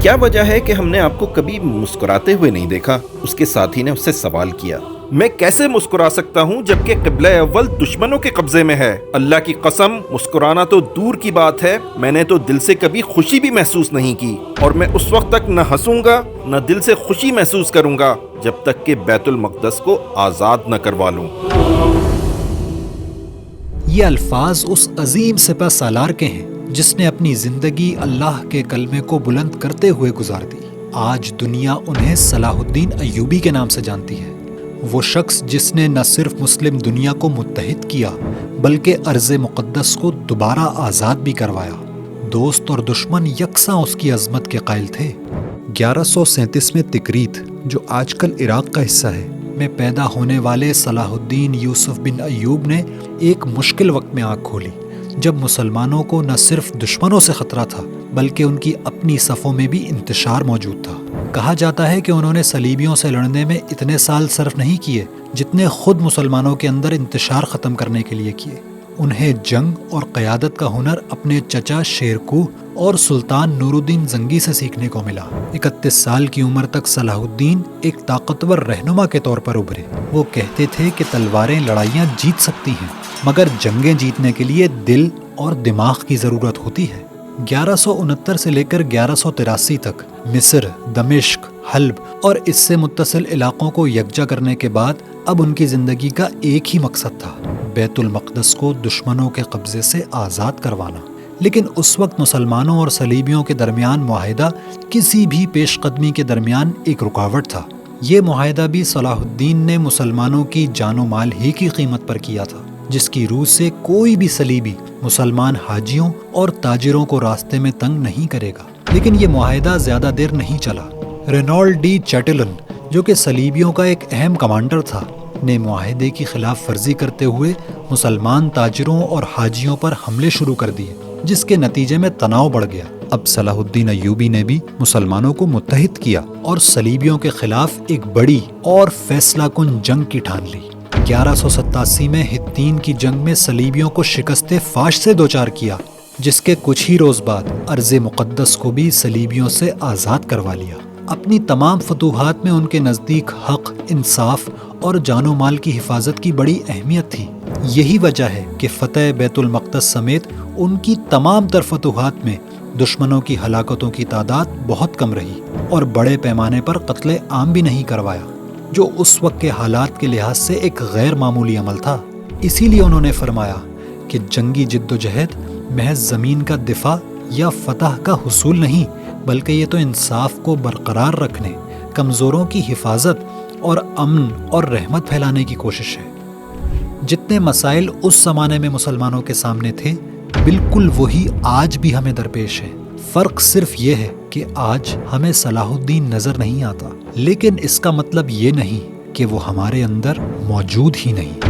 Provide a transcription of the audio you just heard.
کیا وجہ ہے کہ ہم نے آپ کو کبھی مسکراتے ہوئے نہیں دیکھا؟ اس کے ساتھی نے اس سے سوال کیا۔ میں کیسے مسکرا سکتا ہوں جبکہ قبلہ اول دشمنوں کے قبضے میں ہے؟ اللہ کی قسم، مسکرانا تو دور کی بات ہے، میں نے تو دل سے کبھی خوشی بھی محسوس نہیں کی، اور میں اس وقت تک نہ ہنسوں گا نہ دل سے خوشی محسوس کروں گا جب تک کہ بیت المقدس کو آزاد نہ کروا لوں۔ یہ الفاظ اس عظیم سپہ سالار کے ہیں جس نے اپنی زندگی اللہ کے کلمے کو بلند کرتے ہوئے گزار دی۔ آج دنیا انہیں صلاح الدین ایوبی کے نام سے جانتی ہے، وہ شخص جس نے نہ صرف مسلم دنیا کو متحد کیا بلکہ ارض مقدس کو دوبارہ آزاد بھی کروایا۔ دوست اور دشمن یکساں اس کی عظمت کے قائل تھے۔ 1137 میں تکریت، جو آج کل عراق کا حصہ ہے، میں پیدا ہونے والے صلاح الدین یوسف بن ایوب نے ایک مشکل وقت میں آنکھ کھولی، جب مسلمانوں کو نہ صرف دشمنوں سے خطرہ تھا بلکہ ان کی اپنی صفوں میں بھی انتشار موجود تھا۔ کہا جاتا ہے کہ انہوں نے صلیبیوں سے لڑنے میں اتنے سال صرف نہیں کیے جتنے خود مسلمانوں کے اندر انتشار ختم کرنے کے لیے کیے۔ انہیں جنگ اور قیادت کا ہنر اپنے چچا شیرکوہ اور سلطان نور الدین زنگی سے سیکھنے کو ملا۔ 31 سال کی عمر تک صلاح الدین ایک طاقتور رہنما کے طور پر ابھرے۔ وہ کہتے تھے کہ تلواریں لڑائیاں جیت سکتی ہیں مگر جنگیں جیتنے کے لیے دل اور دماغ کی ضرورت ہوتی ہے۔ 1169 سے لے کر 1183 تک مصر، دمشق، حلب اور اس سے متصل علاقوں کو یکجا کرنے کے بعد اب ان کی زندگی کا ایک ہی مقصد تھا، بیت المقدس کو دشمنوں کے قبضے سے آزاد کروانا۔ لیکن اس وقت مسلمانوں اور صلیبیوں کے درمیان معاہدہ کسی بھی پیش قدمی کے درمیان ایک رکاوٹ تھا۔ یہ معاہدہ بھی صلاح الدین نے مسلمانوں کی جان و مال ہی کی قیمت پر کیا تھا، جس کی روح سے کوئی بھی صلیبی مسلمان حاجیوں اور تاجروں کو راستے میں تنگ نہیں کرے گا۔ لیکن یہ معاہدہ زیادہ دیر نہیں چلا۔ رینالڈ ڈی چیٹلن، جو کہ صلیبیوں کا ایک اہم کمانڈر تھا، نے معاہدے کی خلاف ورزی کرتے ہوئے مسلمان تاجروں اور حاجیوں پر حملے شروع کر دیے، جس کے نتیجے میں تناؤ بڑھ گیا۔ اب صلاح الدین ایوبی نے بھی مسلمانوں کو متحد کیا اور صلیبیوں کے خلاف ایک بڑی اور فیصلہ کن جنگ کی ٹھان لی۔ 1187 میں ہتین کی جنگ میں صلیبیوں کو شکست فاش سے دوچار کیا، جس کے کچھ ہی روز بعد ارض مقدس کو بھی صلیبیوں سے آزاد کروا لیا۔ اپنی تمام فتوحات میں ان کے نزدیک حق، انصاف اور جان و مال کی حفاظت کی بڑی اہمیت تھی۔ یہی وجہ ہے کہ فتح بیت المقدس سمیت ان کی تمام تر فتوحات میں دشمنوں کی ہلاکتوں کی تعداد بہت کم رہی اور بڑے پیمانے پر قتل عام بھی نہیں کروایا، جو اس وقت کے حالات کے لحاظ سے ایک غیر معمولی عمل تھا۔ اسی لیے انہوں نے فرمایا کہ جنگی جد و جہد محض زمین کا دفاع یا فتح کا حصول نہیں، بلکہ یہ تو انصاف کو برقرار رکھنے، کمزوروں کی حفاظت اور امن اور رحمت پھیلانے کی کوشش ہے۔ جتنے مسائل اس زمانے میں مسلمانوں کے سامنے تھے، بالکل وہی آج بھی ہمیں درپیش ہیں۔ فرق صرف یہ ہے کہ آج ہمیں صلاح الدین نظر نہیں آتا، لیکن اس کا مطلب یہ نہیں کہ وہ ہمارے اندر موجود ہی نہیں۔